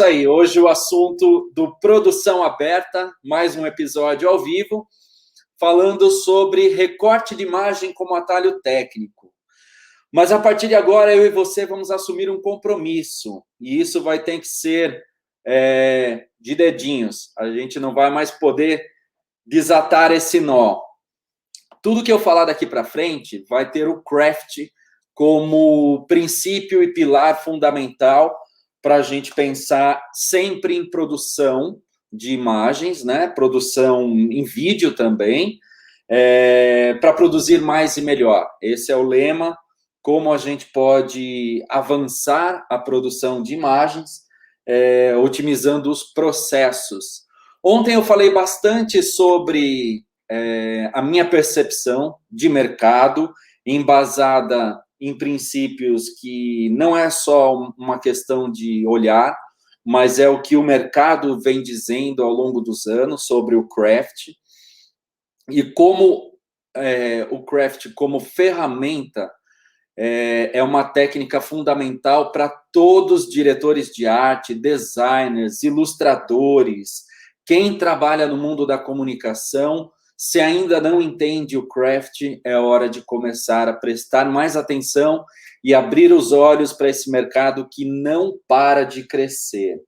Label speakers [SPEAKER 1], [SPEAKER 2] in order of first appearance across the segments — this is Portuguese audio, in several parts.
[SPEAKER 1] aí, hoje o assunto do Produção Aberta, mais um episódio ao vivo, falando sobre recorte de imagem como atalho técnico. Mas a partir de agora, eu e você vamos assumir um compromisso, e isso vai ter que ser de dedinhos. A gente não vai mais poder desatar esse nó. Tudo que eu falar daqui para frente vai ter o craft como princípio e pilar fundamental para a gente pensar sempre em produção de imagens, né? Produção em vídeo também, para produzir mais e melhor. Esse é o lema, como a gente pode avançar a produção de imagens, otimizando os processos. Ontem eu falei bastante sobre a minha percepção de mercado, embasada em princípios que não é só uma questão de olhar, mas é o que o mercado vem dizendo ao longo dos anos sobre o craft, e como o craft como ferramenta é uma técnica fundamental para todos os diretores de arte, designers, ilustradores, quem trabalha no mundo da comunicação. Se ainda não entende o craft, é hora de começar a prestar mais atenção e abrir os olhos para esse mercado que não para de crescer.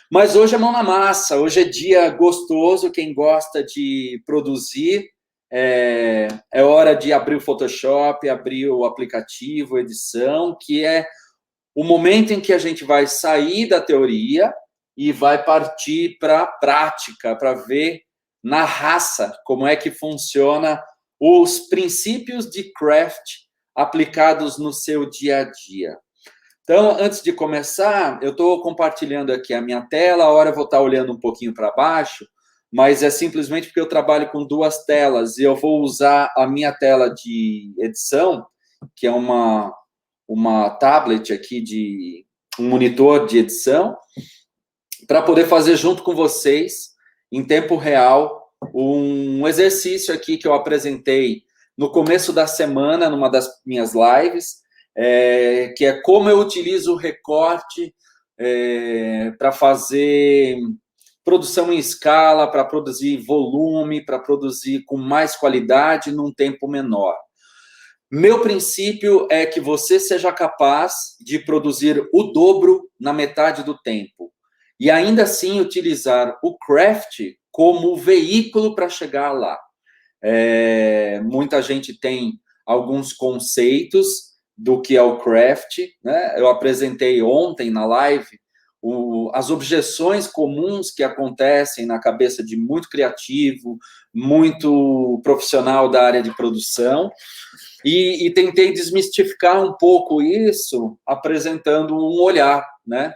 [SPEAKER 1] Mas hoje é mão na massa, hoje é dia gostoso, quem gosta de produzir, é hora de abrir o Photoshop, abrir o aplicativo, edição, que é o momento em que a gente vai sair da teoria e vai partir para a prática, para ver na raça como é que funciona os princípios de craft aplicados no seu dia a dia. Então, antes de começar, eu estou compartilhando aqui a minha tela, a hora eu vou estar olhando um pouquinho para baixo, mas é simplesmente porque eu trabalho com duas telas e eu vou usar a minha tela de edição, que é uma tablet aqui, de um monitor de edição, para poder fazer junto com vocês, em tempo real, um exercício aqui que eu apresentei no começo da semana, numa das minhas lives, que é como eu utilizo o recorte para fazer produção em escala, para produzir volume, para produzir com mais qualidade num tempo menor. Meu princípio é que você seja capaz de produzir o dobro na metade do tempo e ainda assim utilizar o craft como veículo para chegar lá. Muita gente tem alguns conceitos do que é o craft, né? Eu apresentei ontem na live as objeções comuns que acontecem na cabeça de muito criativo, muito profissional da área de produção, e tentei desmistificar um pouco isso, apresentando um olhar, né?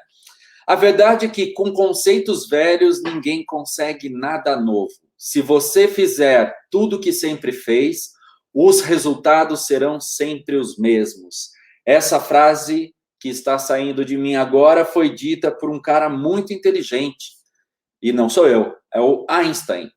[SPEAKER 1] A verdade é que com conceitos velhos ninguém consegue nada novo. Se você fizer tudo o que sempre fez, os resultados serão sempre os mesmos. Essa frase que está saindo de mim agora foi dita por um cara muito inteligente. E não sou eu, é o Einstein.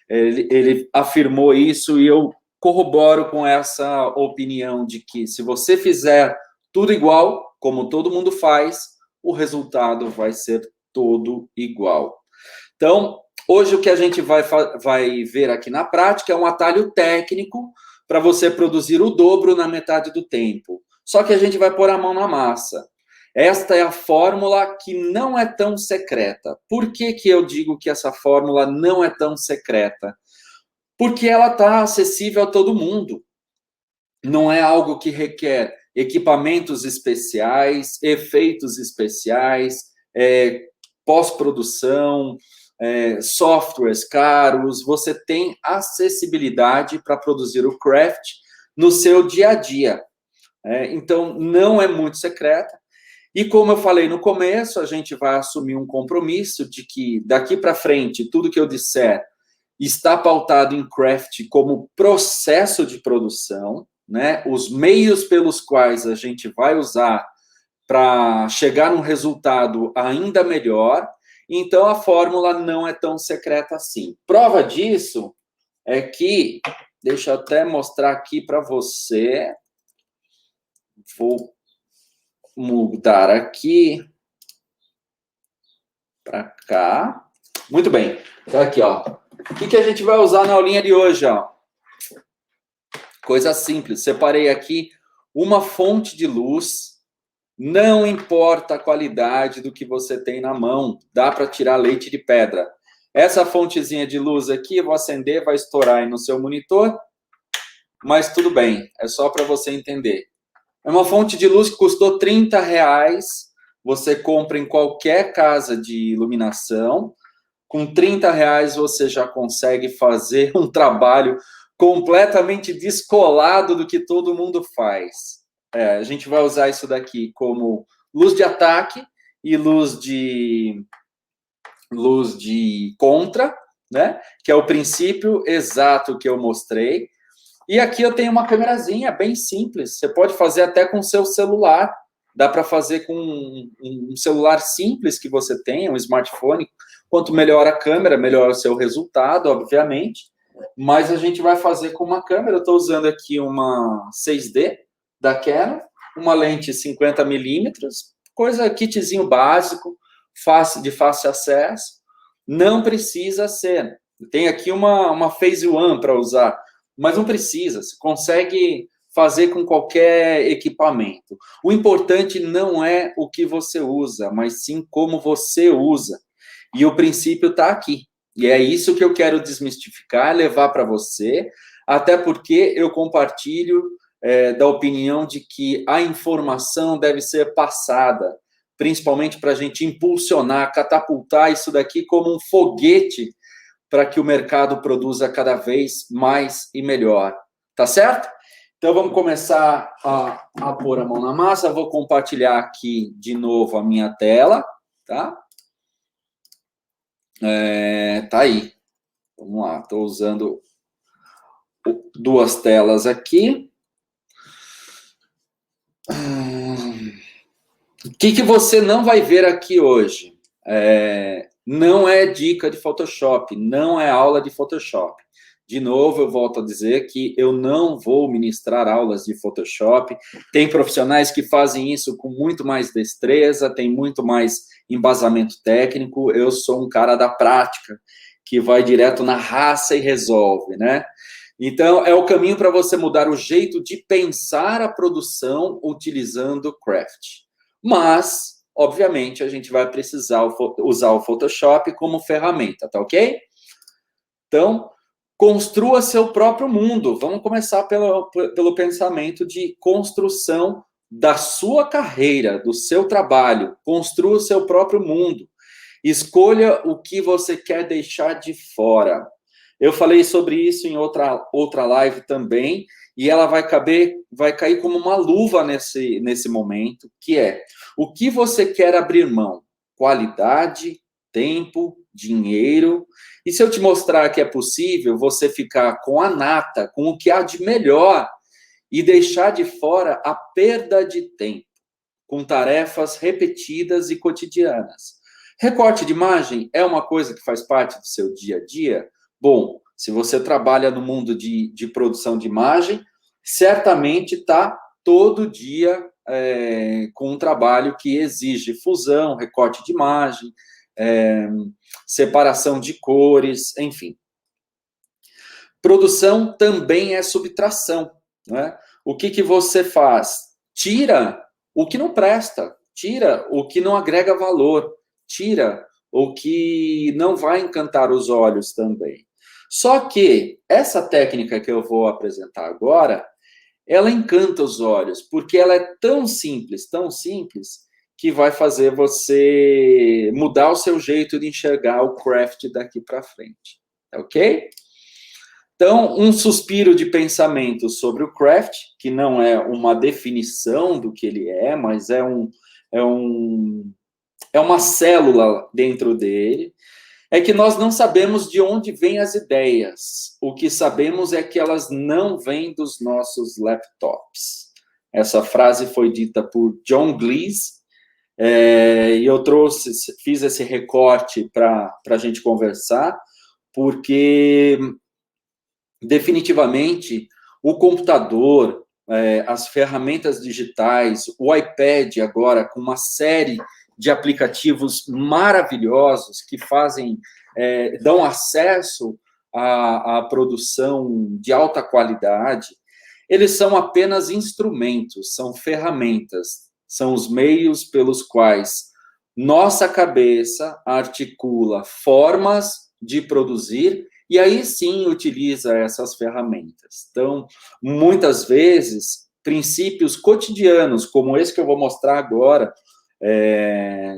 [SPEAKER 1] Ele afirmou isso e eu corroboro com essa opinião de que se você fizer tudo igual, como todo mundo faz, o resultado vai ser todo igual. Então, hoje o que a gente vai ver aqui na prática é um atalho técnico para você produzir o dobro na metade do tempo. Só que a gente vai pôr a mão na massa. Esta é a fórmula que não é tão secreta. Por que que eu digo que essa fórmula não é tão secreta? Porque ela está acessível a todo mundo. Não é algo que requer equipamentos especiais, efeitos especiais, pós-produção, softwares caros. Você tem acessibilidade para produzir o craft no seu dia a dia. Então, não é muito secreta. E como eu falei no começo, a gente vai assumir um compromisso de que daqui para frente, tudo que eu disser está pautado em craft como processo de produção, né? Os meios pelos quais a gente vai usar para chegar num resultado ainda melhor. Então, a fórmula não é tão secreta assim. Prova disso é que, deixa eu até mostrar aqui para você, vou mudar aqui. para cá. Muito bem. Então, aqui, ó. O que a gente vai usar na aulinha de hoje, ó? Coisa simples. Separei aqui uma fonte de luz. Não importa a qualidade do que você tem na mão. Dá para tirar leite de pedra. Essa fontezinha de luz aqui, eu vou acender, vai estourar aí no seu monitor. Mas tudo bem. É só para você entender. É uma fonte de luz que custou R$30. Você compra em qualquer casa de iluminação. Com R$30 você já consegue fazer um trabalho completamente descolado do que todo mundo faz. A gente vai usar isso daqui como luz de ataque e luz de contra, né? Que é o princípio exato que eu mostrei. E aqui eu tenho uma câmerazinha bem simples. Você pode fazer até com o seu celular. Dá para fazer com um celular simples que você tem, um smartphone. Quanto melhor a câmera, melhor o seu resultado, obviamente. Mas a gente vai fazer com uma câmera. Eu estou usando aqui uma 6D da Canon, uma lente 50mm, coisa, kitzinho básico, de fácil acesso. Não precisa ser. Tem aqui uma Phase One para usar, mas não precisa. Você consegue fazer com qualquer equipamento. O importante não é o que você usa, mas sim como você usa. E o princípio está aqui. E é isso que eu quero desmistificar, levar para você, até porque eu compartilho da opinião de que a informação deve ser passada, principalmente para a gente impulsionar, catapultar isso daqui como um foguete para que o mercado produza cada vez mais e melhor. Tá certo? Então, vamos começar a pôr a mão na massa. Vou compartilhar aqui de novo a minha tela, tá? Tá aí. Vamos lá, estou usando duas telas aqui. O que você não vai ver aqui hoje? Não é dica de Photoshop, não é aula de Photoshop. De novo, eu volto a dizer que eu não vou ministrar aulas de Photoshop. Tem profissionais que fazem isso com muito mais destreza, tem muito mais embasamento técnico. Eu sou um cara da prática, que vai direto na raça e resolve, né? Então, é o caminho para você mudar o jeito de pensar a produção utilizando o Craft. Mas, obviamente, a gente vai precisar usar o Photoshop como ferramenta, tá ok? Então, construa seu próprio mundo. Vamos começar pelo pensamento de construção da sua carreira, do seu trabalho. Construa o seu próprio mundo. Escolha o que você quer deixar de fora. Eu falei sobre isso em outra live também, e ela vai cair como uma luva nesse momento, que é o que você quer abrir mão? Qualidade, tempo, dinheiro. E se eu te mostrar que é possível você ficar com a nata, com o que há de melhor, e deixar de fora a perda de tempo, com tarefas repetidas e cotidianas. Recorte de imagem é uma coisa que faz parte do seu dia a dia? Bom, se você trabalha no mundo de produção de imagem, certamente está todo dia com um trabalho que exige fusão, recorte de imagem, separação de cores, enfim. Produção também é subtração, né? O que você faz? Tira o que não presta, tira o que não agrega valor, tira o que não vai encantar os olhos também. Só que essa técnica que eu vou apresentar agora, ela encanta os olhos, porque ela é tão simples, que vai fazer você mudar o seu jeito de enxergar o craft daqui para frente. Ok? Então, um suspiro de pensamento sobre o craft, que não é uma definição do que ele é, mas é uma célula dentro dele, é que nós não sabemos de onde vêm as ideias. O que sabemos é que elas não vêm dos nossos laptops. Essa frase foi dita por John Gleese, e eu fiz esse recorte para a gente conversar, porque definitivamente o computador, as ferramentas digitais, o iPad agora com uma série de aplicativos maravilhosos que dão acesso à produção de alta qualidade, eles são apenas instrumentos, são ferramentas, são os meios pelos quais nossa cabeça articula formas de produzir e aí sim utiliza essas ferramentas. Então, muitas vezes, princípios cotidianos, como esse que eu vou mostrar agora,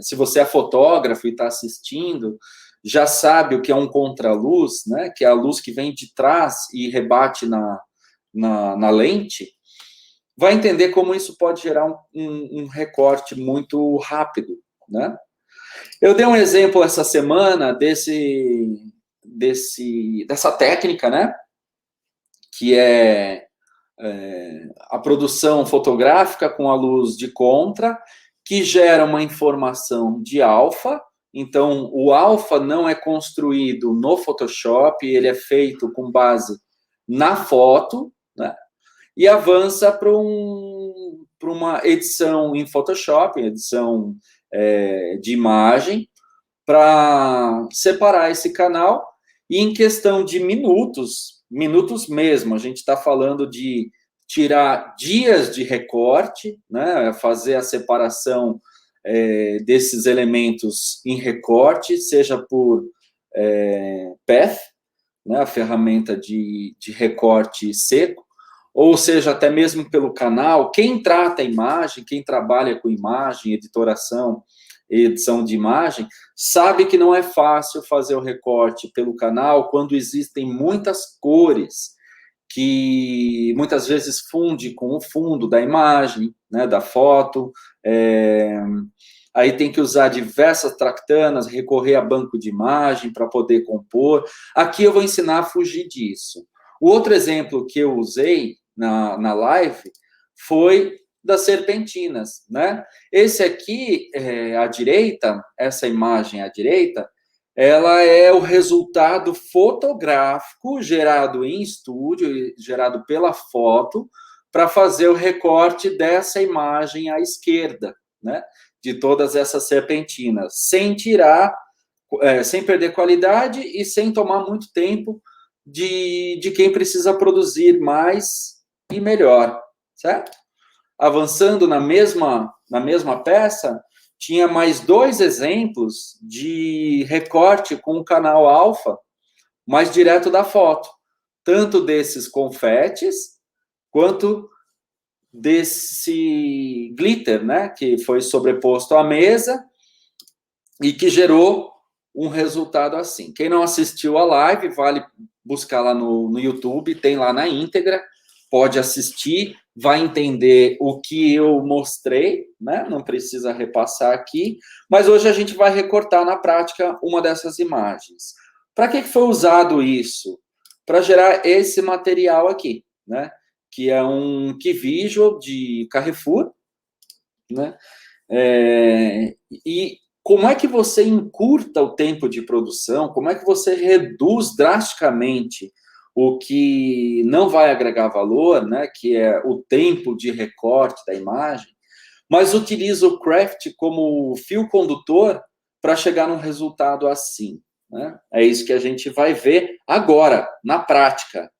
[SPEAKER 1] se você é fotógrafo e está assistindo, já sabe o que é um contraluz, né? Que é a luz que vem de trás e rebate na lente, vai entender como isso pode gerar um recorte muito rápido, né? Eu dei um exemplo essa semana dessa técnica, né? Que é a produção fotográfica com a luz de contra, que gera uma informação de alfa. Então, o alfa não é construído no Photoshop, ele é feito com base na foto, né? E avança para uma edição em Photoshop, edição de imagem, para separar esse canal, e em questão de minutos mesmo, a gente está falando de tirar dias de recorte, né, fazer a separação desses elementos em recorte, seja por Path, né, a ferramenta de recorte seco, ou seja, até mesmo pelo canal. Quem trata a imagem, quem trabalha com imagem, editoração, edição de imagem, sabe que não é fácil fazer o recorte pelo canal quando existem muitas cores que muitas vezes funde com o fundo da imagem, né, da foto. Aí tem que usar diversas tractanas, recorrer a banco de imagem para poder compor. Aqui eu vou ensinar a fugir disso. O outro exemplo que eu usei na live foi das serpentinas, né? Esse aqui, à direita, essa imagem à direita, ela é o resultado fotográfico gerado em estúdio, gerado pela foto, para fazer o recorte dessa imagem à esquerda, né? De todas essas serpentinas, sem tirar, sem perder qualidade e sem tomar muito tempo de quem precisa produzir mais e melhor, certo? Avançando na mesma peça, tinha mais 2 exemplos de recorte com o canal alfa, mais direto da foto, tanto desses confetes, quanto desse glitter, né, que foi sobreposto à mesa e que gerou um resultado assim. Quem não assistiu a live, vale buscar lá no YouTube, tem lá na íntegra, pode assistir, vai entender o que eu mostrei, né? Não precisa repassar aqui, mas hoje a gente vai recortar na prática uma dessas imagens. Para que foi usado isso? Para gerar esse material aqui, né? Que é um key visual de Carrefour, né? E como é que você encurta o tempo de produção? Como é que você reduz drasticamente o que não vai agregar valor, né, que é o tempo de recorte da imagem, mas utiliza o craft como fio condutor para chegar num resultado assim, né? É isso que a gente vai ver agora, na prática.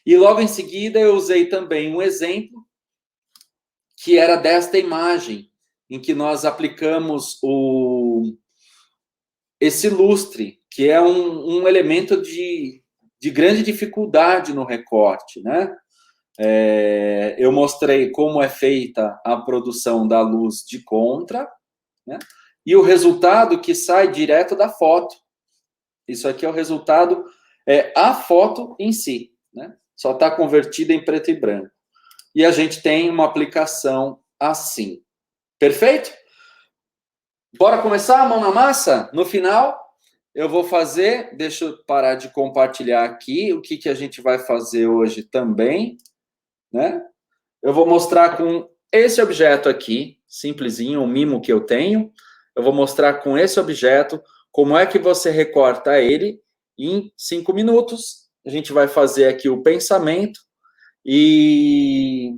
[SPEAKER 1] E logo em seguida eu usei também um exemplo que era desta imagem, em que nós aplicamos esse lustre, que é um elemento de grande dificuldade no recorte, né? Eu mostrei como é feita a produção da luz de contra, né? E o resultado que sai direto da foto. Isso aqui é o resultado, a foto em si, né? Só está convertida em preto e branco. E a gente tem uma aplicação assim. Perfeito? Bora começar? Mão na massa? No final, eu vou fazer... Deixa eu parar de compartilhar aqui o que a gente vai fazer hoje também, né? Eu vou mostrar com esse objeto aqui, simplesinho, um mimo que eu tenho. Eu vou mostrar com esse objeto como é que você recorta ele em 5 minutos. A gente vai fazer aqui o pensamento e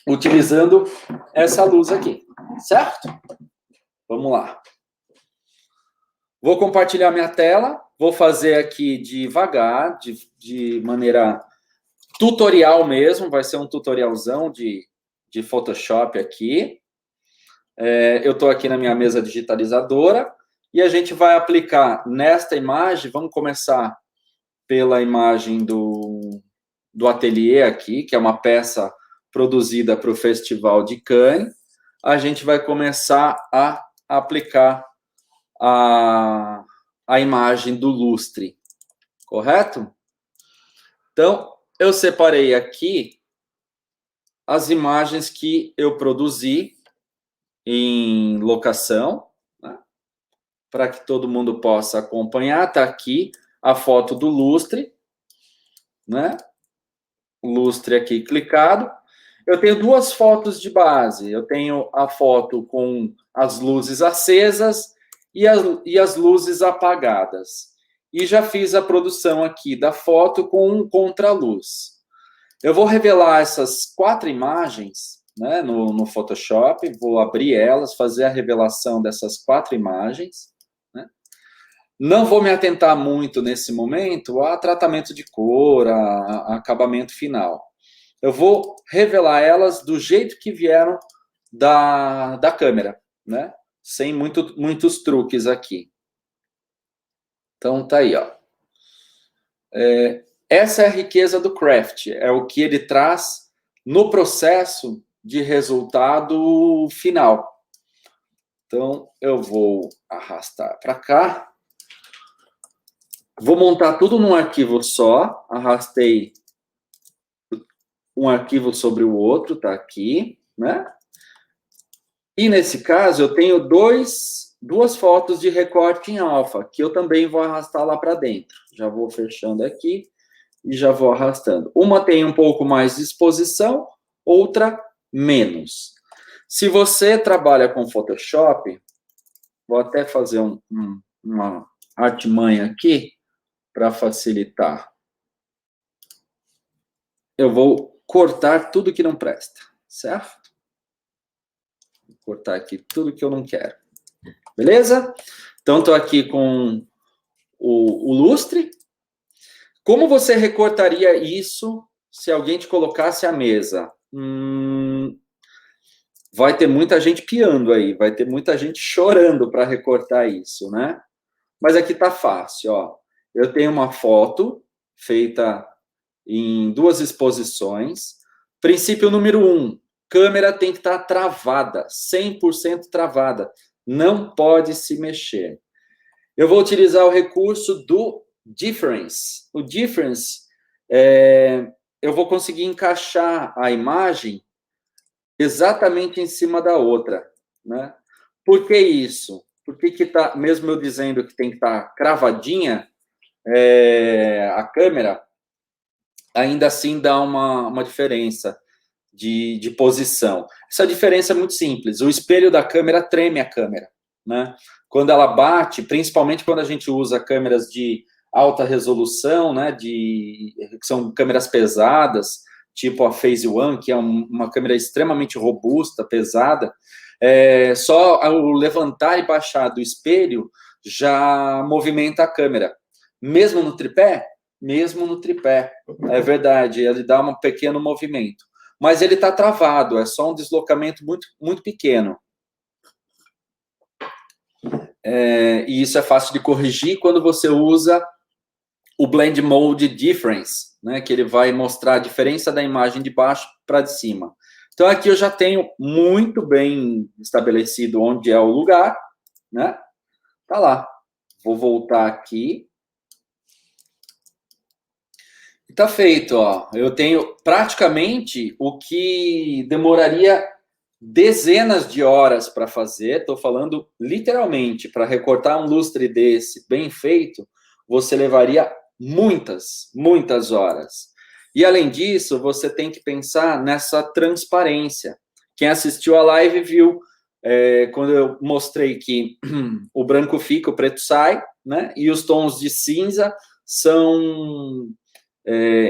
[SPEAKER 1] utilizando essa luz aqui, certo? Vamos lá. Vou compartilhar minha tela. Vou fazer aqui devagar, de maneira tutorial mesmo. Vai ser um tutorialzão de Photoshop aqui. Eu estou aqui na minha mesa digitalizadora. E a gente vai aplicar nesta imagem. Vamos começar pela imagem do ateliê aqui, que é uma peça produzida para o Festival de Cannes. A gente vai começar a aplicar a imagem do lustre, correto? Então, eu separei aqui as imagens que eu produzi em locação, né, para que todo mundo possa acompanhar. Está aqui a foto do lustre, né? O lustre aqui clicado. Eu tenho duas fotos de base. Eu tenho a foto com as luzes acesas e as luzes apagadas. E já fiz a produção aqui da foto com um contraluz. Eu vou revelar essas 4 imagens, né, no Photoshop. Vou abrir elas, fazer a revelação dessas 4 imagens. Né? Não vou me atentar muito nesse momento a tratamento de cor, a acabamento final. Eu vou revelar elas do jeito que vieram da câmera, né? Sem muitos truques aqui. Então, tá aí, ó. Essa é a riqueza do craft, é o que ele traz no processo de resultado final. Então, eu vou arrastar para cá. Vou montar tudo num arquivo só. Arrastei um arquivo sobre o outro, tá aqui, né? E nesse caso, eu tenho duas fotos de recorte em alfa, que eu também vou arrastar lá para dentro. Já vou fechando aqui e já vou arrastando. Uma tem um pouco mais de exposição, outra menos. Se você trabalha com Photoshop, vou até fazer uma artimanha aqui para facilitar. Eu vou cortar tudo que não presta, certo? Cortar aqui tudo que eu não quero. Beleza? Então, estou aqui com o lustre. Como você recortaria isso se alguém te colocasse à mesa? Vai ter muita gente piando aí, vai ter muita gente chorando para recortar isso, né? Mas aqui tá fácil, ó. Eu tenho uma foto feita em 2 exposições. Princípio número 1. Câmera tem que estar travada, 100% travada. Não pode se mexer. Eu vou utilizar o recurso do Difference. O Difference, eu vou conseguir encaixar a imagem exatamente em cima da outra, né? Por que isso? Por que tá, mesmo eu dizendo que tem que estar cravadinha a câmera, ainda assim dá uma diferença de posição. Essa diferença é muito simples. O espelho da câmera treme a câmera, né? Quando ela bate, principalmente quando a gente usa câmeras de alta resolução, né? Que são câmeras pesadas, tipo a Phase One, que é uma câmera extremamente robusta, pesada. Só o levantar e baixar do espelho já movimenta a câmera. Mesmo no tripé? Mesmo no tripé. É verdade, ele dá um pequeno movimento. Mas ele está travado, é só um deslocamento muito, muito pequeno. E isso é fácil de corrigir quando você usa o Blend Mode Difference, né, que ele vai mostrar a diferença da imagem de baixo para de cima. Então, aqui eu já tenho muito bem estabelecido onde é o lugar, né? Tá lá. Vou voltar aqui. Tá feito, ó. Eu tenho praticamente o que demoraria dezenas de horas para fazer. Estou falando literalmente, para recortar um lustre desse bem feito, você levaria muitas horas. E além disso, você tem que pensar nessa transparência. Quem assistiu a live viu quando eu mostrei que o branco fica, o preto sai, né? E os tons de cinza são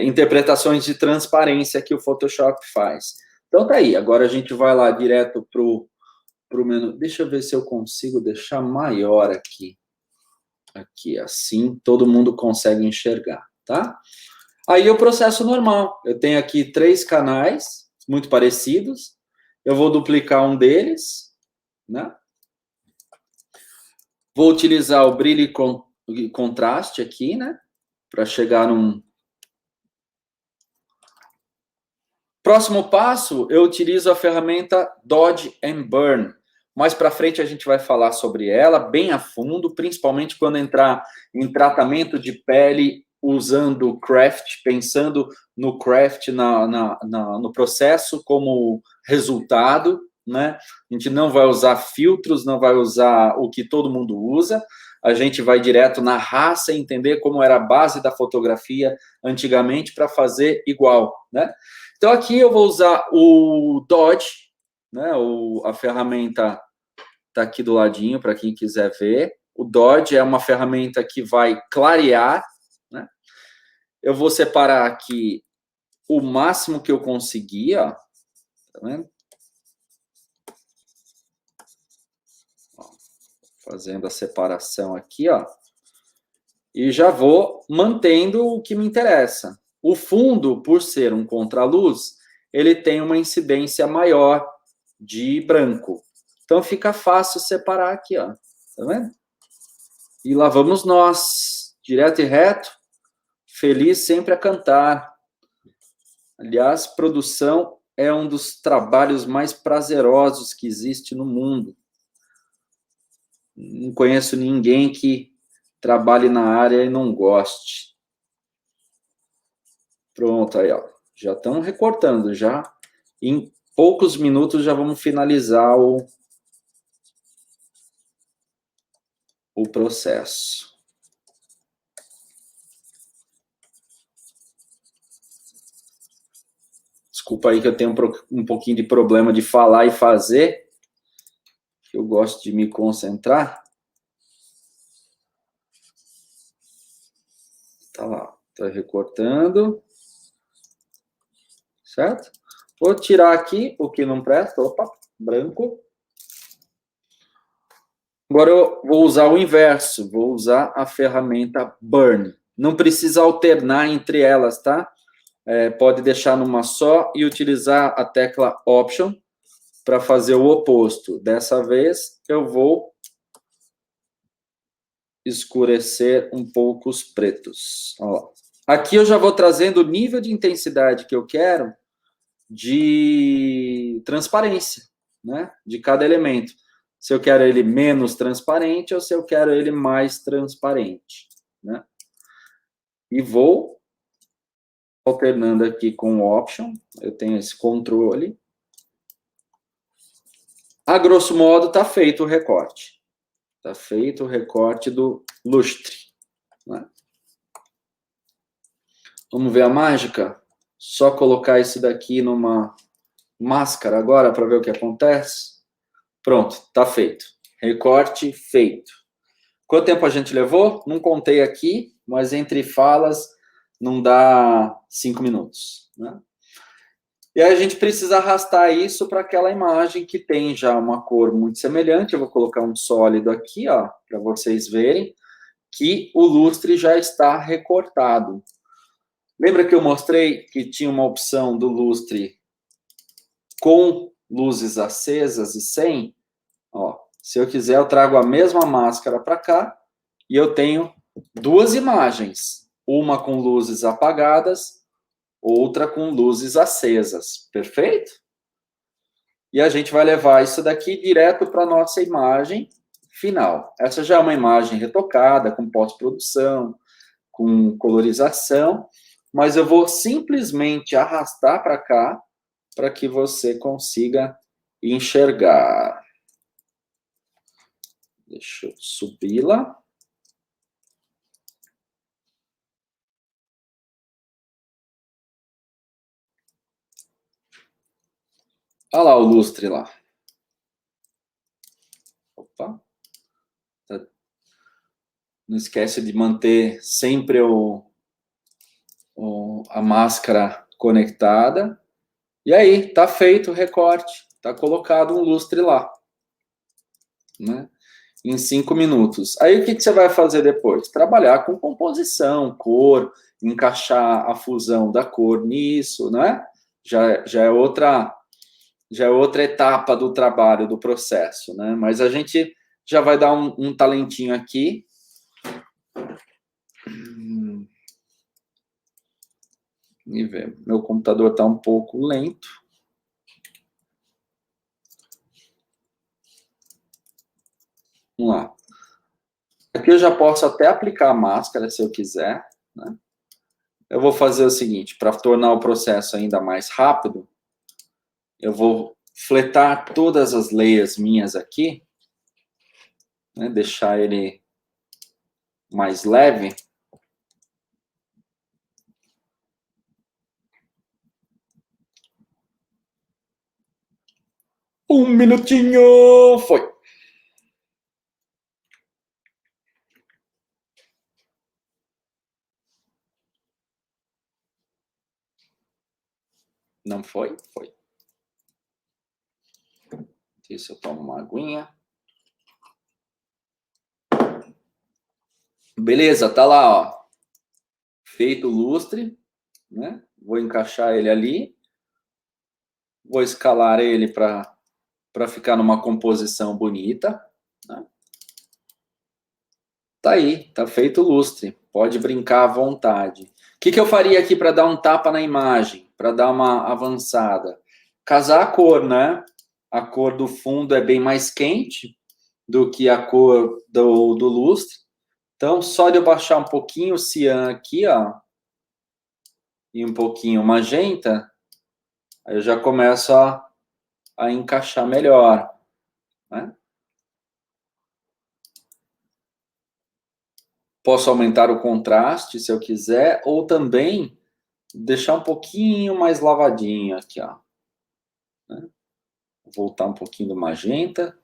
[SPEAKER 1] interpretações de transparência que o Photoshop faz. Então tá aí, agora a gente vai lá direto pro menu. Deixa eu ver se eu consigo deixar maior aqui. Aqui, assim, todo mundo consegue enxergar, tá? Aí o processo normal. Eu tenho aqui 3 canais, muito parecidos. Eu vou duplicar um deles, né? Vou utilizar o brilho e contraste aqui, né? Para chegar num... Próximo passo, eu utilizo a ferramenta Dodge and Burn. Mais para frente a gente vai falar sobre ela bem a fundo, principalmente quando entrar em tratamento de pele usando craft, pensando no craft no processo como resultado, né? A gente não vai usar filtros, não vai usar o que todo mundo usa, a gente vai direto na raça e entender como era a base da fotografia antigamente para fazer igual, né? Então, aqui eu vou usar o Dodge, né? A ferramenta está aqui do ladinho, para quem quiser ver. O Dodge é uma ferramenta que vai clarear, né? Eu vou separar aqui o máximo que eu conseguir, ó. Tá vendo? Ó, fazendo a separação aqui, ó. E já vou mantendo o que me interessa. O fundo, por ser um contraluz, ele tem uma incidência maior de branco. Então fica fácil separar aqui, ó. Tá vendo? E lá vamos nós, direto e reto, feliz sempre a cantar. Aliás, produção é um dos trabalhos mais prazerosos que existe no mundo. Não conheço ninguém que trabalhe na área e não goste. Pronto, aí, ó. Já estão recortando, já. Em poucos minutos já vamos finalizar o processo. Desculpa aí que eu tenho um pouquinho de problema de falar e fazer. Eu gosto de me concentrar. Tá lá, tá recortando. Certo? Vou tirar aqui o que não presta. Opa, branco. Agora eu vou usar o inverso. Vou usar a ferramenta Burn. Não precisa alternar entre elas, tá? Pode deixar numa só e utilizar a tecla Option para fazer o oposto. Dessa vez, eu vou escurecer um pouco os pretos. Ó. Aqui eu já vou trazendo o nível de intensidade que eu quero de transparência, né? De cada elemento. Se eu quero ele menos transparente ou se eu quero ele mais transparente, né? E vou alternando aqui com o Option. Eu tenho esse controle. A grosso modo, está feito o recorte. Está feito o recorte do lustre. Né? Vamos ver a mágica? Só colocar isso daqui numa máscara agora para ver o que acontece. Pronto, está feito. Recorte feito. Quanto tempo a gente levou? Não contei aqui, mas entre falas não dá 5 minutos. Né? E aí a gente precisa arrastar isso para aquela imagem que tem já uma cor muito semelhante. Eu vou colocar um sólido aqui, ó, para vocês verem que o lustre já está recortado. Lembra que eu mostrei que tinha uma opção do lustre com luzes acesas e sem? Ó, se eu quiser, eu trago a mesma máscara para cá e eu tenho 2 imagens. Uma com luzes apagadas, outra com luzes acesas. Perfeito? E a gente vai levar isso daqui direto para a nossa imagem final. Essa já é uma imagem retocada, com pós-produção, com colorização, mas eu vou simplesmente arrastar para cá para que você consiga enxergar. Deixa eu subir lá. Olha lá o lustre lá. Opa. Não esquece de manter sempre a máscara conectada. E aí, tá feito o recorte. Tá colocado um lustre lá. né? Em 5 minutos. Aí o que você vai fazer depois? Trabalhar com composição, cor, encaixar a fusão da cor nisso, né? Já é outra etapa do trabalho, do processo, né? Mas a gente já vai dar um talentinho aqui. E ver. Meu computador está um pouco lento. Vamos lá. Aqui eu já posso até aplicar a máscara, se eu quiser, né? Eu vou fazer o seguinte, para tornar o processo ainda mais rápido, eu vou fletar todas as layers minhas aqui, né? Deixar ele mais leve. Um minutinho! Foi! Não foi? Foi. Isso, eu tomo uma aguinha. Beleza, tá lá, ó. Feito o lustre, né? Vou encaixar ele ali. Vou escalar ele para ficar numa composição bonita, né? Tá aí, tá feito o lustre. Pode brincar à vontade. O que eu faria aqui para dar um tapa na imagem? Para dar uma avançada? Casar a cor, né? A cor do fundo é bem mais quente do que a cor do lustre. Então, só de eu baixar um pouquinho o cian aqui, ó, e um pouquinho o magenta, aí eu já começo a encaixar melhor, né? Posso aumentar o contraste, se eu quiser, ou também deixar um pouquinho mais lavadinho aqui, ó. Né? Voltar um pouquinho do magenta,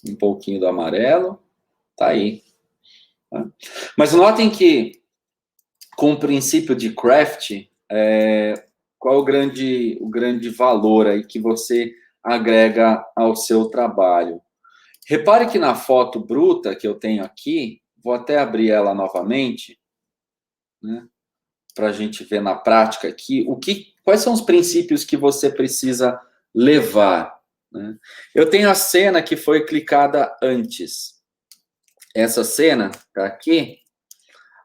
[SPEAKER 1] um pouquinho do amarelo, tá aí. Né? Mas notem que, com o princípio de craft, qual é o grande valor aí que você agrega ao seu trabalho? Repare que na foto bruta que eu tenho aqui, vou até abrir ela novamente, né, para a gente ver na prática aqui, quais são os princípios que você precisa levar. Né? Eu tenho a cena que foi clicada antes. Essa cena está aqui.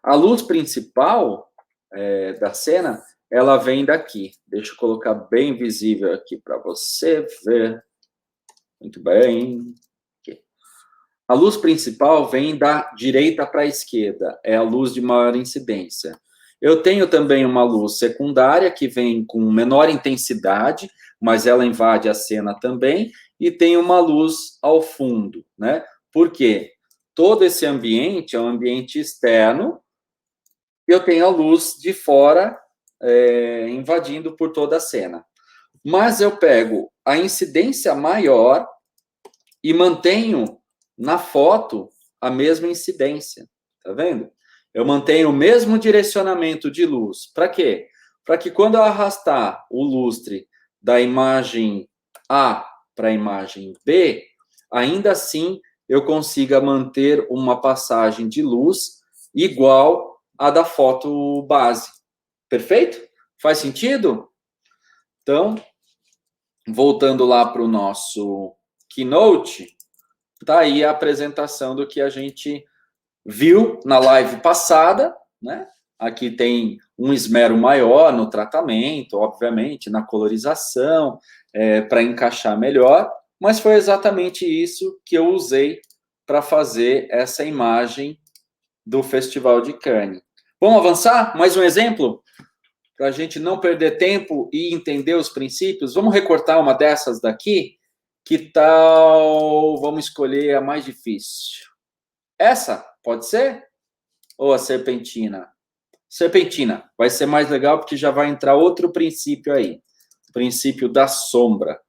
[SPEAKER 1] A luz principal da cena, ela vem daqui. Deixa eu colocar bem visível aqui para você ver. Muito bem. A luz principal vem da direita para a esquerda, é a luz de maior incidência. Eu tenho também uma luz secundária que vem com menor intensidade, mas ela invade a cena também, e tem uma luz ao fundo, né? Por quê? Todo esse ambiente é um ambiente externo, e eu tenho a luz de fora invadindo por toda a cena. Mas eu pego a incidência maior e mantenho na foto a mesma incidência, tá vendo? Eu mantenho o mesmo direcionamento de luz. Para quê? Para que quando eu arrastar o lustre da imagem A para a imagem B, ainda assim eu consiga manter uma passagem de luz igual à da foto base. Perfeito? Faz sentido? Então, voltando lá para o nosso Keynote, tá aí a apresentação do que a gente viu na live passada, né? Aqui tem um esmero maior no tratamento, obviamente, na colorização, para encaixar melhor, mas foi exatamente isso que eu usei para fazer essa imagem do Festival de Cannes. Vamos avançar? Mais um exemplo? Para a gente não perder tempo e entender os princípios. Vamos recortar uma dessas daqui? Que tal? Vamos escolher a mais difícil. Essa? Pode ser? Ou a serpentina? Serpentina. Vai ser mais legal porque já vai entrar outro princípio aí. O princípio da sombra.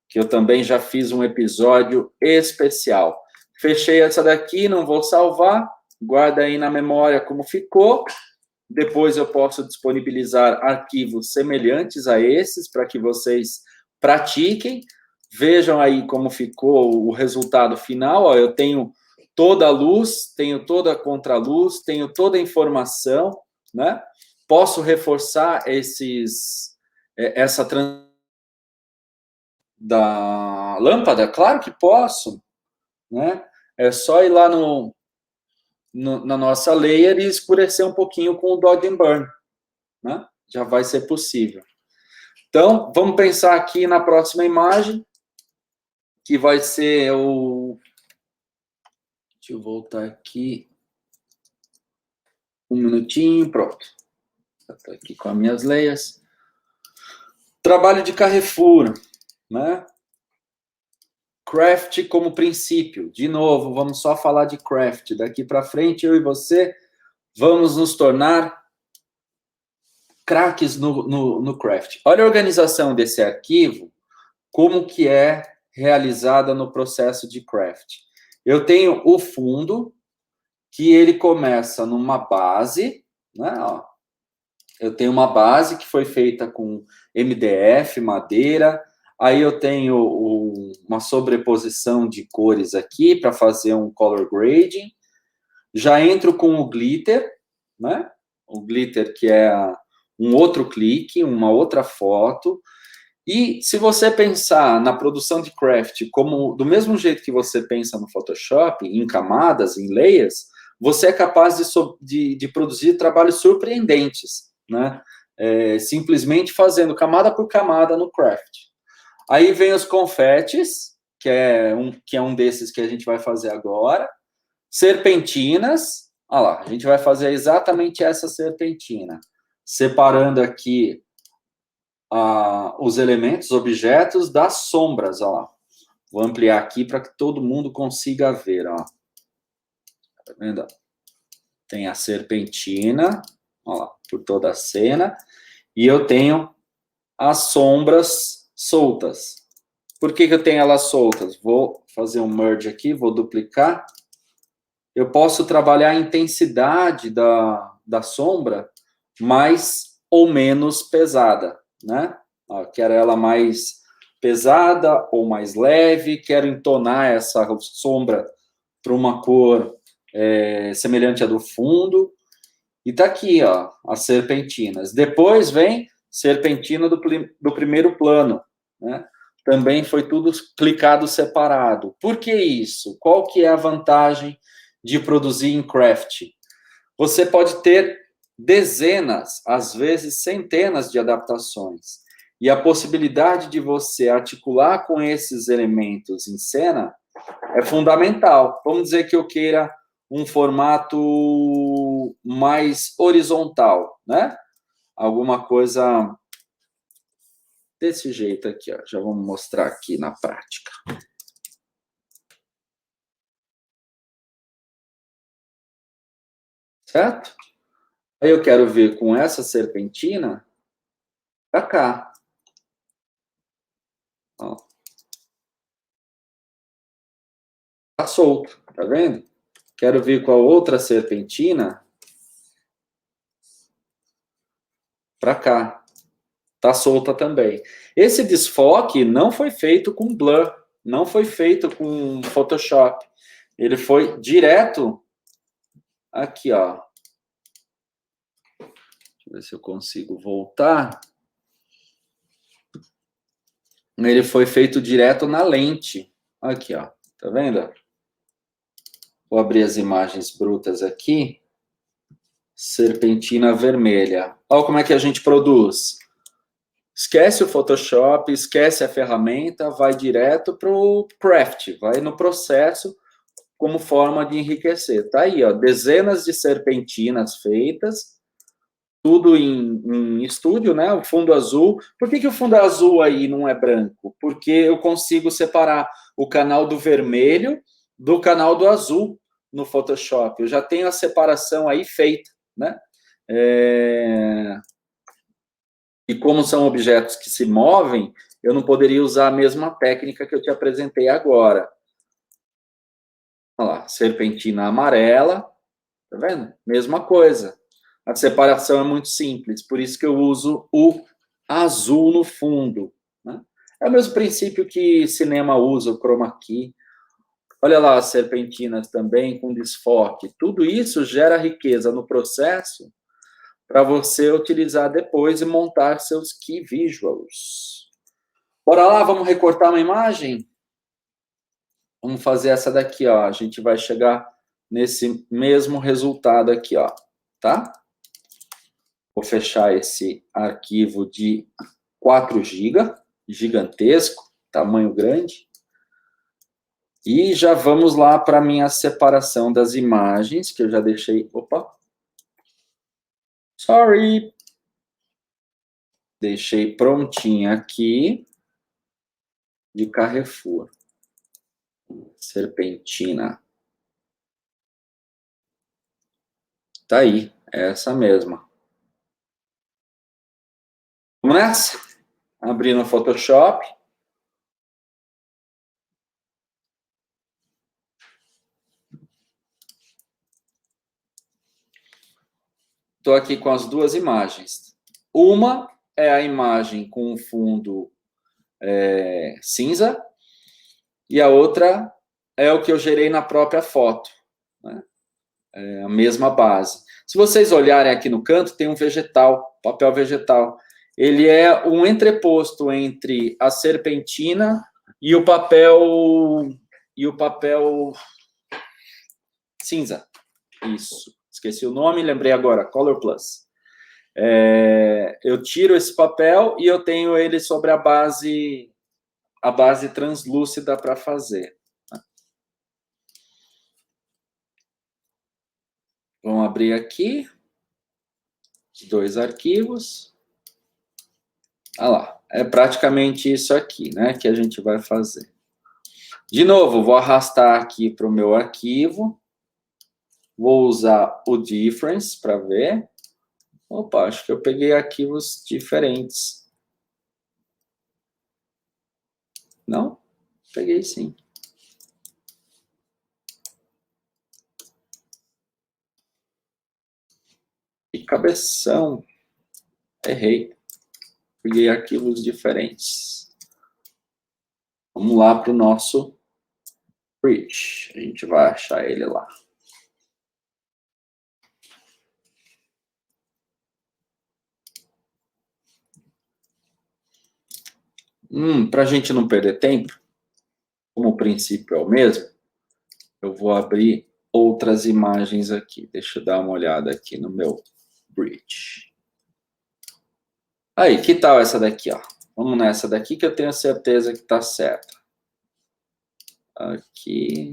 [SPEAKER 1] Que eu também já fiz um episódio especial. Fechei essa daqui, não vou salvar. Guarda aí na memória como ficou. Depois eu posso disponibilizar arquivos semelhantes a esses para que vocês pratiquem. Vejam aí como ficou o resultado final. Ó, eu tenho toda a luz, tenho toda a contraluz, tenho toda a informação, né? Posso reforçar essa da lâmpada? Claro que posso, né? É só ir lá na nossa layer e escurecer um pouquinho com o Dodge and Burn, né? Já vai ser possível. Então, vamos pensar aqui na próxima imagem, que vai ser o... Deixa eu voltar aqui. Um minutinho, pronto. Estou aqui com as minhas layers. Trabalho de Carrefour, né? Craft como princípio. De novo, vamos só falar de craft. Daqui para frente, eu e você vamos nos tornar craques no craft. Olha a organização desse arquivo, como que é realizada no processo de craft. Eu tenho o fundo, que ele começa numa base, né? Ó, eu tenho uma base que foi feita com MDF, madeira. Aí eu tenho uma sobreposição de cores aqui para fazer um color grading. Já entro com o glitter, né? O glitter que é um outro clique, uma outra foto. E se você pensar na produção de craft como do mesmo jeito que você pensa no Photoshop, em camadas, em layers, você é capaz de produzir trabalhos surpreendentes, né? Simplesmente fazendo camada por camada no craft. Aí vem os confetes, que é um desses que a gente vai fazer agora. Serpentinas, olha lá, a gente vai fazer exatamente essa serpentina. Separando aqui os elementos, objetos das sombras, olha lá. Vou ampliar aqui para que todo mundo consiga ver, ó. Tá vendo? Tem a serpentina, olha lá, por toda a cena. E eu tenho as sombras soltas. Por que eu tenho elas soltas? Vou fazer um merge aqui, vou duplicar. Eu posso trabalhar a intensidade da sombra mais ou menos pesada, né? Ó, quero ela mais pesada ou mais leve, quero entonar essa sombra para uma cor semelhante à do fundo. E tá aqui, ó, as serpentinas. Depois vem serpentina do primeiro plano, né? Também foi tudo clicado separado. Por que isso? Qual que é a vantagem de produzir em Craft? Você pode ter dezenas, às vezes centenas de adaptações. E a possibilidade de você articular com esses elementos em cena é fundamental. Vamos dizer que eu queira um formato mais horizontal, né? Alguma coisa desse jeito aqui, ó. Já vamos mostrar aqui na prática. Certo? Aí eu quero ver com essa serpentina para cá. Ó. Tá solto, tá vendo? Quero vir com a outra serpentina para cá. Tá solta também. Esse desfoque não foi feito com Blur, não foi feito com Photoshop. Ele foi direto aqui, ó. Deixa eu ver se eu consigo voltar. Ele foi feito direto na lente. Aqui, ó. Tá vendo? Vou abrir as imagens brutas aqui. Serpentina vermelha. Olha como é que a gente produz. Esquece o Photoshop, esquece a ferramenta, vai direto para o craft, vai no processo como forma de enriquecer. Tá aí, ó, dezenas de serpentinas feitas, tudo em estúdio, né? O fundo azul. Por que o fundo azul aí não é branco? Porque eu consigo separar o canal do vermelho do canal do azul no Photoshop. Eu já tenho a separação aí feita, né? E como são objetos que se movem, eu não poderia usar a mesma técnica que eu te apresentei agora. Olha lá, serpentina amarela, tá vendo? Mesma coisa. A separação é muito simples, por isso que eu uso o azul no fundo, né? É o mesmo princípio que cinema usa, o chroma key. Olha lá as serpentinas também com desfoque. Tudo isso gera riqueza no processo para você utilizar depois e montar seus key visuals. Bora lá, vamos recortar uma imagem? Vamos fazer essa daqui, ó. A gente vai chegar nesse mesmo resultado aqui, ó, tá? Vou fechar esse arquivo de 4 GB, gigantesco, tamanho grande. E já vamos lá para a minha separação das imagens, que eu já deixei... Opa! Sorry! Deixei prontinha aqui, de Carrefour. Serpentina. Tá aí, é essa mesma. Vamos nessa? Abrir no Photoshop. Estou aqui com as duas imagens. Uma é a imagem com o fundo cinza e a outra é o que eu gerei na própria foto, né? É a mesma base. Se vocês olharem aqui no canto, tem um vegetal, papel vegetal. Ele é um entreposto entre a serpentina e o papel cinza. Isso. Esqueci o nome, lembrei agora, Color Plus. Eu tiro esse papel e eu tenho ele sobre a base translúcida para fazer. Vamos abrir aqui, os 2 arquivos. Ah lá, é praticamente isso aqui, né, que a gente vai fazer. De novo, vou arrastar aqui para o meu arquivo. Vou usar o Difference para ver. Opa, acho que eu peguei arquivos diferentes. Não? Peguei sim. E cabeção. Errei. Peguei arquivos diferentes. Vamos lá para o nosso Bridge. A gente vai achar ele lá. Para a gente não perder tempo, como o princípio é o mesmo, eu vou abrir outras imagens aqui. Deixa eu dar uma olhada aqui no meu Bridge. Aí, que tal essa daqui, ó? Vamos nessa daqui que eu tenho certeza que está certa. Aqui,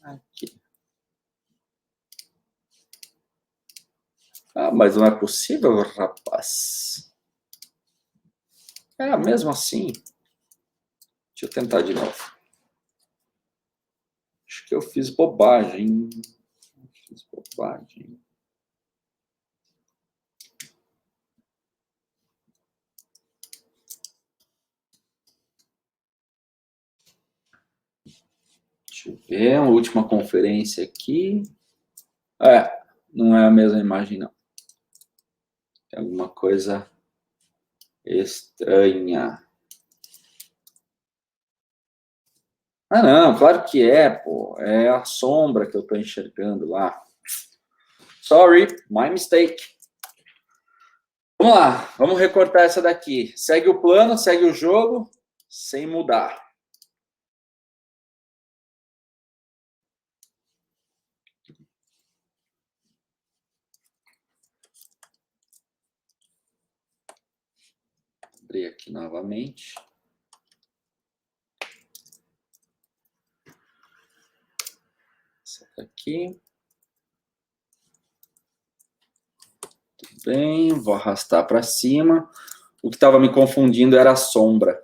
[SPEAKER 1] aqui. Ah, mas não é possível, rapaz. Mesmo assim. Deixa eu tentar de novo. Acho que eu fiz bobagem. Fiz bobagem. Deixa eu ver, uma última conferência aqui. Não é a mesma imagem, não. Tem alguma coisa estranha. Ah, não, claro que é, pô. É a sombra que eu estou enxergando lá. Sorry, my mistake. Vamos lá, vamos recortar essa daqui. Segue o plano, segue o jogo, sem mudar. Abrir aqui novamente. Essa daqui. Tudo bem, vou arrastar para cima. O que estava me confundindo era a sombra.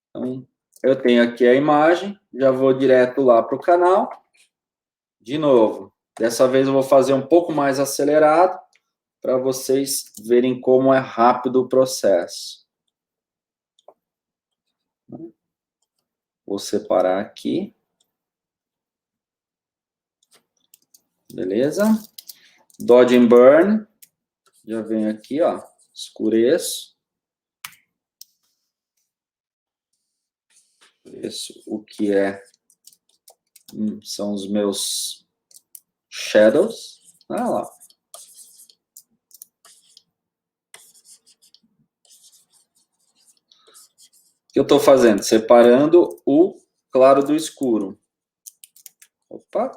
[SPEAKER 1] Então, eu tenho aqui a imagem, já vou direto lá para o canal. De novo, dessa vez eu vou fazer um pouco mais acelerado, para vocês verem como é rápido o processo. Vou separar aqui. Beleza? Dodge and Burn. Já venho aqui, ó. Escureço. o que são os meus shadows. Olha lá. O que eu estou fazendo? Separando o claro do escuro. Opa!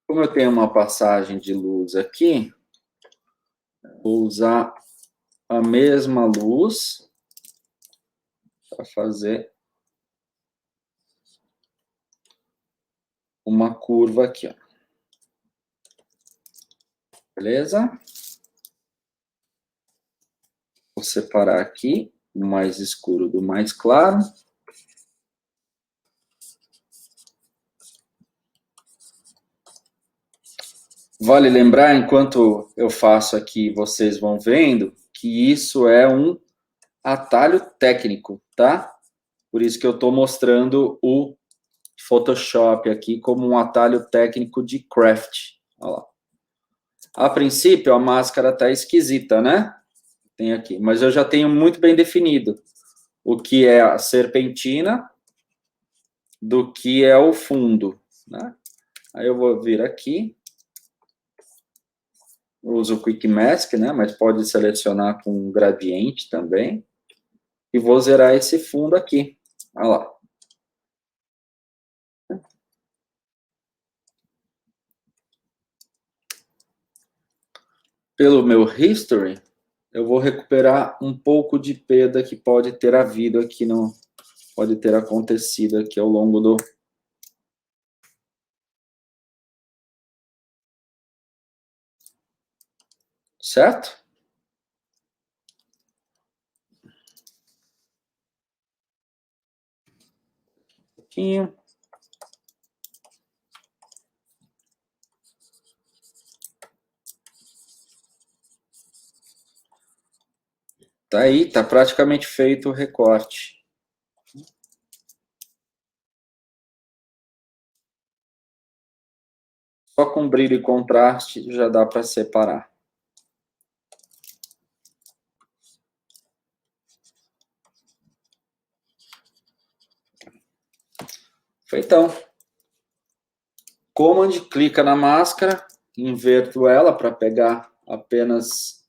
[SPEAKER 1] Como eu tenho uma passagem de luz aqui, vou usar a mesma luz para fazer uma curva aqui, ó. Beleza? Vou separar aqui o mais escuro do mais claro. Vale lembrar, enquanto eu faço aqui, vocês vão vendo, que isso é um atalho técnico, tá? Por isso que eu estou mostrando o Photoshop aqui como um atalho técnico de craft. Olha lá. A princípio, a máscara está esquisita, né? Tem aqui, mas eu já tenho muito bem definido o que é a serpentina do que é o fundo, né? Aí eu vou vir aqui, uso o Quick Mask, né? Mas pode selecionar com um gradiente também. E vou zerar esse fundo aqui. Olha lá. Pelo meu history, eu vou recuperar um pouco de perda que pode ter havido aqui no... Pode ter acontecido aqui ao longo do... Certo? Um pouquinho. Tá aí, tá praticamente feito o recorte. Só com brilho e contraste já dá para separar. Feitão. Command, clica na máscara, inverto ela para pegar apenas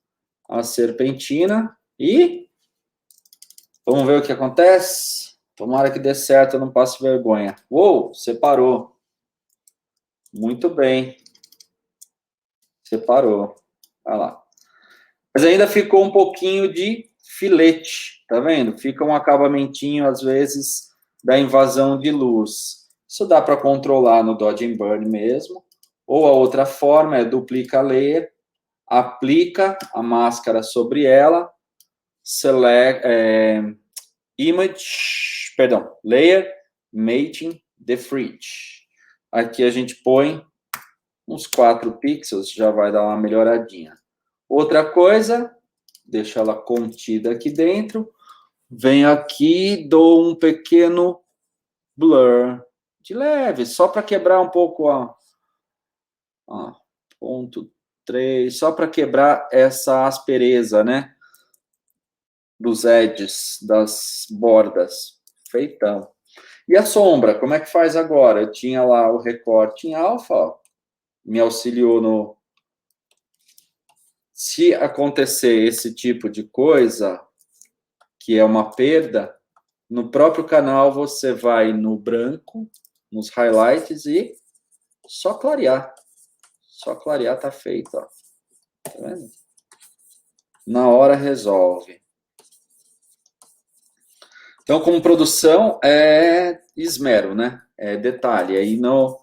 [SPEAKER 1] a serpentina e vamos ver o que acontece. Tomara que dê certo, eu não passe vergonha. Uou, separou. Muito bem. Separou. Olha lá. Mas ainda ficou um pouquinho de filete, tá vendo? Fica um acabamentinho, às vezes, da invasão de luz. Isso dá para controlar no Dodge and Burn mesmo. Ou a outra forma é duplica a layer, aplica a máscara sobre ela, select, layer, mating the fridge. Aqui a gente põe uns 4 pixels, já vai dar uma melhoradinha. Outra coisa, deixa ela contida aqui dentro, venho aqui, dou um pequeno blur de leve, só para quebrar um pouco a 0,3, só para quebrar essa aspereza, né? Dos edges, das bordas. Feitão. E a sombra, como é que faz agora? Eu tinha lá o recorte em alfa, ó, me auxiliou no... Se acontecer esse tipo de coisa, que é uma perda, no próprio canal você vai no branco, nos highlights e só clarear. Só clarear tá feito, ó. Tá vendo? Na hora resolve. Então, como produção, é esmero, né? É detalhe. Aí no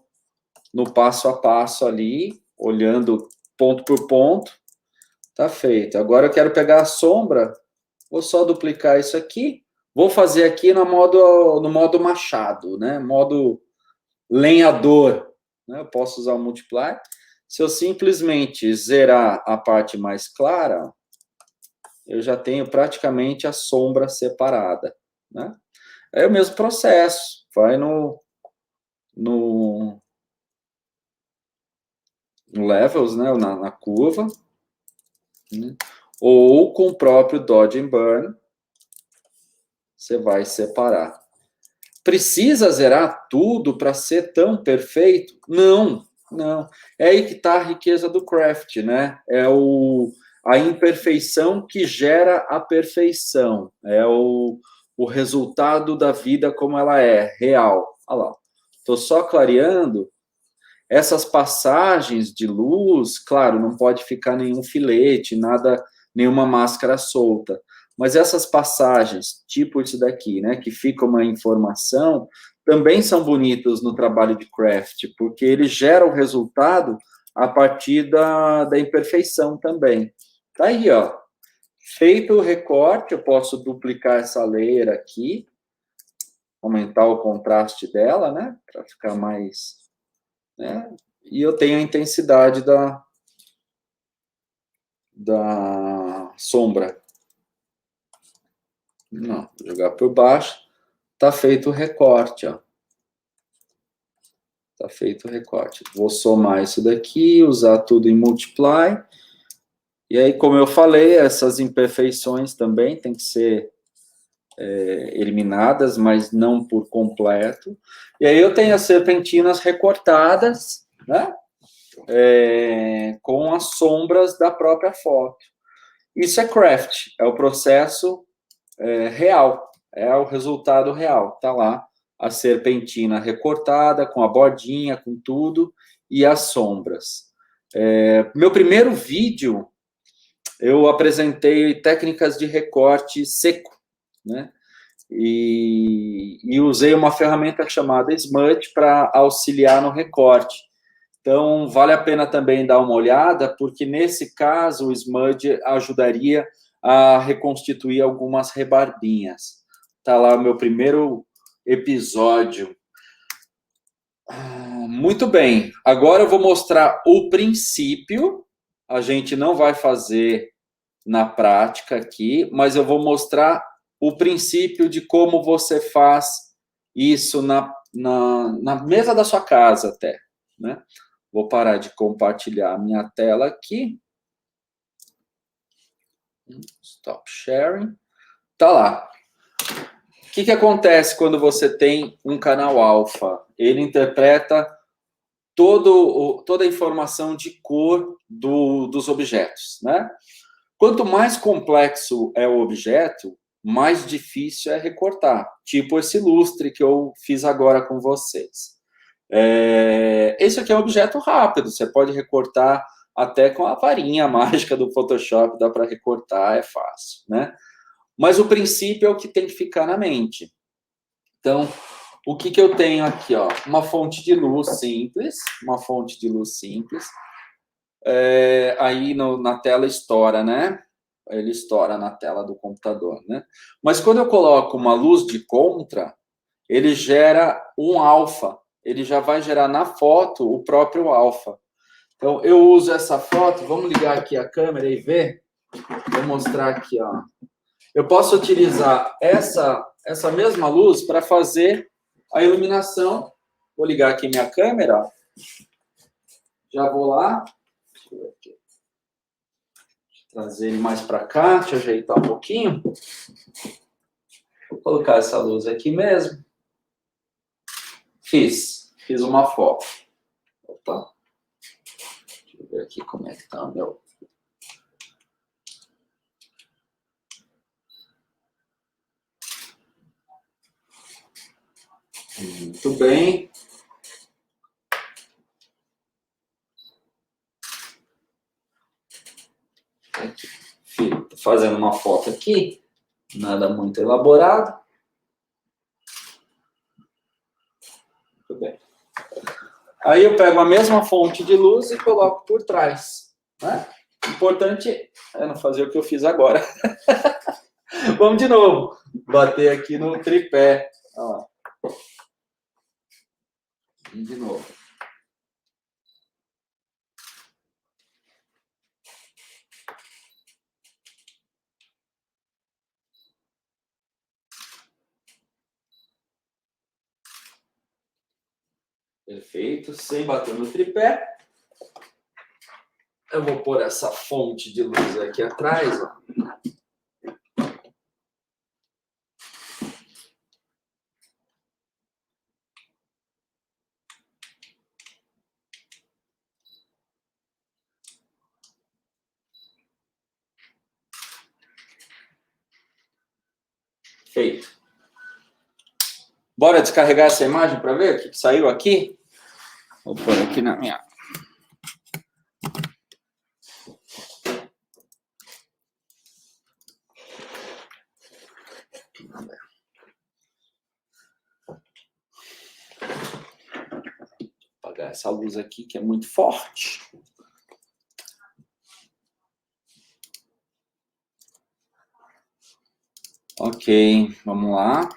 [SPEAKER 1] passo a passo ali, olhando ponto por ponto, tá feito. Agora eu quero pegar a sombra, vou só duplicar isso aqui, vou fazer aqui no modo machado, né? Modo lenhador, né? Eu posso usar o multiply. Se eu simplesmente zerar a parte mais clara, eu já tenho praticamente a sombra separada, né? É o mesmo processo, vai no no levels, né, na curva, né? Ou com o próprio Dodge and Burn, você vai separar. Precisa zerar tudo para ser tão perfeito? Não, não. É aí que está a riqueza do craft, né? É a imperfeição que gera a perfeição. É o resultado da vida como ela é, real. Olha lá. Estou só clareando. Essas passagens de luz, claro, não pode ficar nenhum filete, nada, nenhuma máscara solta. Mas essas passagens, tipo isso daqui, né, que fica uma informação, também são bonitos no trabalho de craft, porque ele gera o resultado a partir da imperfeição também. Tá aí, ó. Feito o recorte, eu posso duplicar essa layer aqui, aumentar o contraste dela, né, para ficar mais, né? E eu tenho a intensidade da sombra. Não, vou jogar por baixo. Tá feito o recorte, ó. Tá feito o recorte. Vou somar isso daqui, usar tudo em multiply. E aí, como eu falei, essas imperfeições também têm que ser eliminadas, mas não por completo. E aí eu tenho as serpentinas recortadas, né? Com as sombras da própria foto. Isso é craft, é o processo real, é o resultado real. Tá lá a serpentina recortada, com a bordinha, com tudo, e as sombras. Meu primeiro vídeo, eu apresentei técnicas de recorte seco, né? E usei uma ferramenta chamada Smudge para auxiliar no recorte. Então, vale a pena também dar uma olhada, porque nesse caso o Smudge ajudaria a reconstituir algumas rebarbinhas. Tá lá o meu primeiro episódio. Muito bem. Agora eu vou mostrar o princípio. A gente não vai fazer na prática aqui, mas eu vou mostrar o princípio de como você faz isso na mesa da sua casa até, né? Vou parar de compartilhar a minha tela aqui. Stop sharing. Tá lá. O que acontece quando você tem um canal alfa? Ele interpreta toda a informação de cor dos objetos, né? Quanto mais complexo é o objeto, mais difícil é recortar. Tipo esse lustre que eu fiz agora com vocês. Esse aqui é um objeto rápido, você pode recortar até com a varinha mágica do Photoshop, dá para recortar, é fácil, né? Mas o princípio é o que tem que ficar na mente. Então, o que eu tenho aqui? Ó? Uma fonte de luz simples, aí na tela estoura, né? Ele estoura na tela do computador, né? Mas quando eu coloco uma luz de contra, ele gera um alfa. Ele já vai gerar na foto o próprio alfa. Então, eu uso essa foto. Vamos ligar aqui a câmera e ver. Vou mostrar aqui, ó. Eu posso utilizar essa mesma luz para fazer a iluminação. Vou ligar aqui minha câmera. Já vou lá. Deixa eu ver aqui. Trazer ele mais para cá. Deixa eu ajeitar um pouquinho. Vou colocar essa luz aqui mesmo. Fiz uma foto. Opa. Deixa eu ver aqui como é que tá o meu. Muito bem. Tô fazendo uma foto aqui. Nada muito elaborado. Muito bem. Aí eu pego a mesma fonte de luz e coloco por trás. Né? Importante é não fazer o que eu fiz agora. Vamos de novo. Bater aqui no tripé. Ó. De novo. Perfeito, sem bater no tripé. Eu vou pôr essa fonte de luz aqui atrás, ó. Feito. Bora descarregar essa imagem para ver o que saiu aqui? Vou pôr aqui na minha... Vou apagar essa luz aqui que é muito forte. Ok, vamos lá.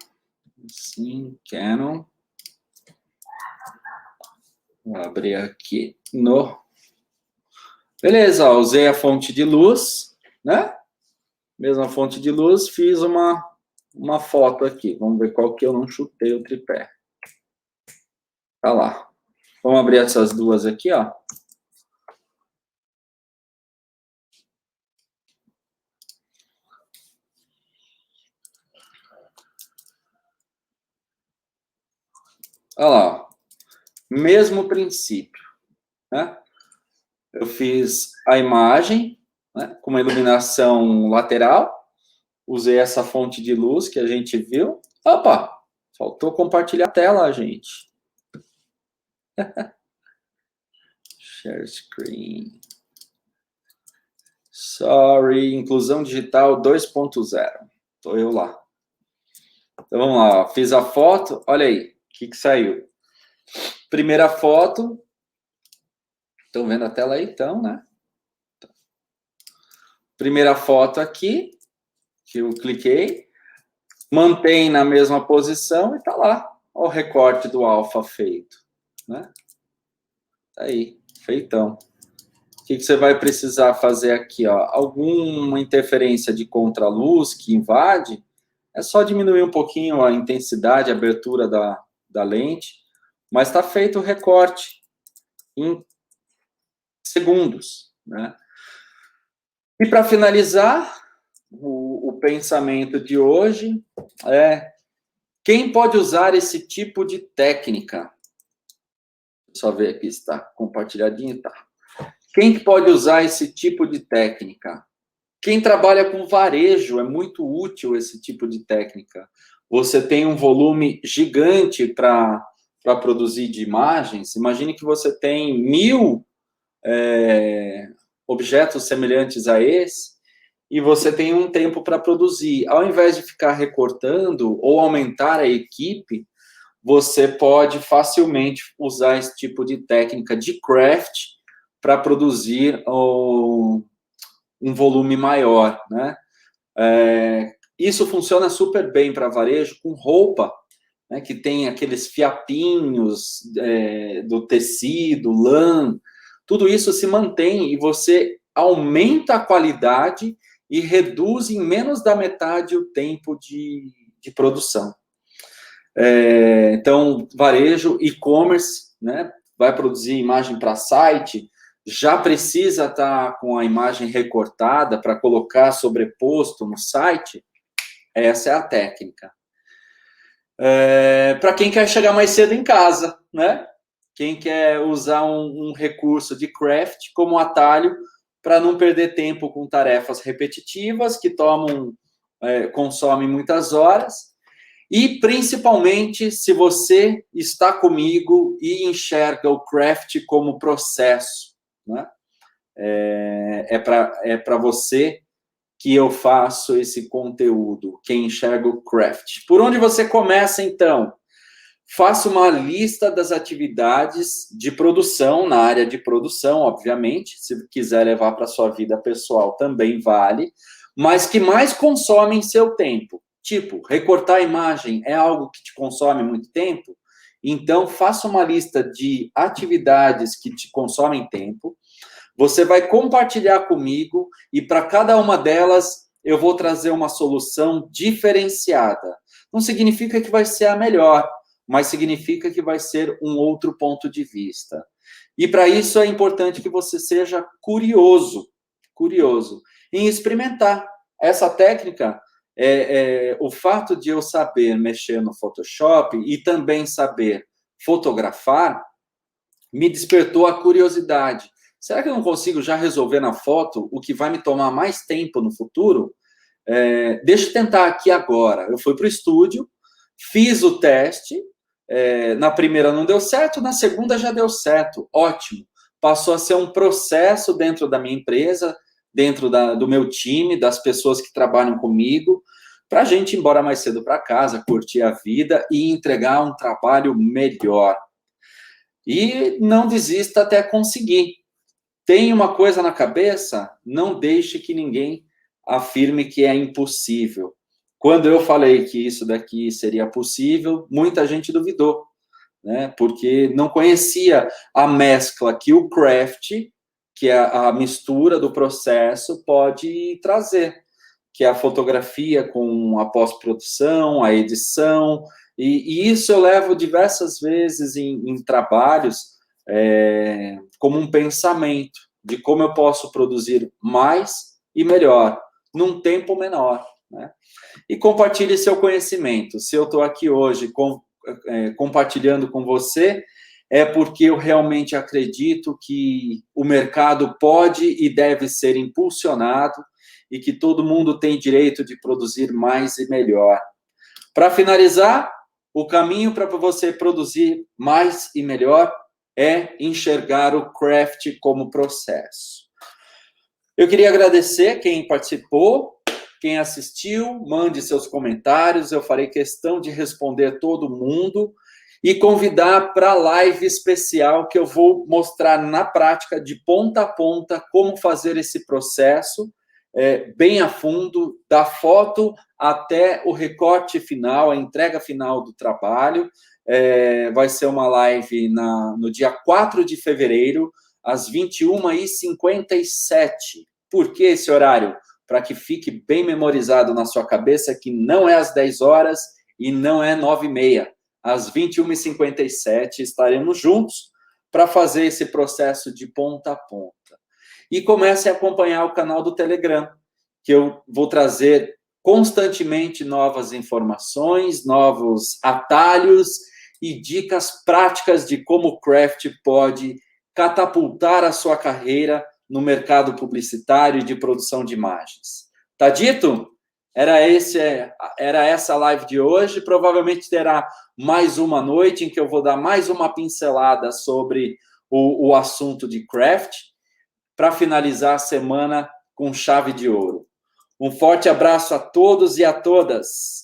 [SPEAKER 1] Sim, Canon. Vou abrir aqui no... Beleza, ó, usei a fonte de luz, né? Mesma fonte de luz, fiz uma foto aqui. Vamos ver qual que eu não chutei o tripé. Tá lá. Vamos abrir essas duas aqui, ó. Olha lá, ó. Mesmo princípio, né? Eu fiz a imagem, né, com uma iluminação lateral, usei essa fonte de luz que a gente viu. Opa, faltou compartilhar a tela, gente. Share screen. Sorry, inclusão digital 2.0. Estou eu lá. Então vamos lá, fiz a foto, olha aí, o que saiu. Primeira foto. Estão vendo a tela aí, então, né? Primeira foto aqui, que eu cliquei, mantém na mesma posição e tá lá. Olha o recorte do alfa feito, né? Tá aí, feitão. O que você vai precisar fazer aqui, ó? Alguma interferência de contraluz que invade, é só diminuir um pouquinho a intensidade, a abertura da lente, mas está feito o recorte em segundos, né? E para finalizar, o pensamento de hoje é: quem pode usar esse tipo de técnica? Só ver aqui se está compartilhadinho, tá. Quem que pode usar esse tipo de técnica? Quem trabalha com varejo, é muito útil esse tipo de técnica. Você tem um volume gigante para produzir de imagens. Imagine que você tem 1000 objetos semelhantes a esse e você tem um tempo para produzir. Ao invés de ficar recortando ou aumentar a equipe, você pode facilmente usar esse tipo de técnica de craft para produzir um volume maior, né? Isso funciona super bem para varejo com roupa, né, que tem aqueles fiapinhos do tecido, lã, tudo isso se mantém e você aumenta a qualidade e reduz em menos da metade o tempo de produção. Então, varejo, e-commerce, né, vai produzir imagem para site, já precisa estar com a imagem recortada para colocar sobreposto no site. Essa é a técnica. Para quem quer chegar mais cedo em casa, né? Quem quer usar um recurso de craft como atalho para não perder tempo com tarefas repetitivas que consomem muitas horas. E, principalmente, se você está comigo e enxerga o craft como processo, né? É para você que eu faço esse conteúdo, quem enxerga o craft. Por onde você começa, então? Faça uma lista das atividades de produção, na área de produção, obviamente. Se quiser levar para a sua vida pessoal, também vale. Mas que mais consomem seu tempo. Tipo, recortar a imagem é algo que te consome muito tempo? Então, faça uma lista de atividades que te consomem tempo. Você vai compartilhar comigo e para cada uma delas eu vou trazer uma solução diferenciada. Não significa que vai ser a melhor, mas significa que vai ser um outro ponto de vista. E para isso é importante que você seja curioso em experimentar. Essa técnica, o fato de eu saber mexer no Photoshop e também saber fotografar, me despertou a curiosidade. Será que eu não consigo já resolver na foto o que vai me tomar mais tempo no futuro? Deixa eu tentar aqui agora. Eu fui para o estúdio, fiz o teste, na primeira não deu certo, na segunda já deu certo, ótimo. Passou a ser um processo dentro da minha empresa, dentro do meu time, das pessoas que trabalham comigo, para a gente ir embora mais cedo para casa, curtir a vida e entregar um trabalho melhor. E não desista até conseguir. Tem uma coisa na cabeça, não deixe que ninguém afirme que é impossível. Quando eu falei que isso daqui seria possível, muita gente duvidou, né? Porque não conhecia a mescla que o craft, que é a mistura do processo, pode trazer, que é a fotografia com a pós-produção, a edição, e isso eu levo diversas vezes em trabalhos como um pensamento de como eu posso produzir mais e melhor, num tempo menor, né? E compartilhe seu conhecimento. Se eu estou aqui hoje compartilhando com você, é porque eu realmente acredito que o mercado pode e deve ser impulsionado e que todo mundo tem direito de produzir mais e melhor. Para finalizar, o caminho para você produzir mais e melhor é enxergar o craft como processo. Eu queria agradecer quem participou, quem assistiu, mande seus comentários, eu farei questão de responder todo mundo e convidar para a live especial que eu vou mostrar na prática, de ponta a ponta, como fazer esse processo, bem a fundo, da foto até o recorte final, a entrega final do trabalho. Vai ser uma live no dia 4 de fevereiro, às 21h57. Por que esse horário? Para que fique bem memorizado na sua cabeça que não é às 10 horas e não é 9h30. Às 21h57 estaremos juntos para fazer esse processo de ponta a ponta. E comece a acompanhar o canal do Telegram, que eu vou trazer constantemente novas informações, novos atalhos e dicas práticas de como o craft pode catapultar a sua carreira no mercado publicitário e de produção de imagens. Tá dito? Era essa a live de hoje. Provavelmente terá mais uma noite em que eu vou dar mais uma pincelada sobre o assunto de craft, para finalizar a semana com chave de ouro. Um forte abraço a todos e a todas.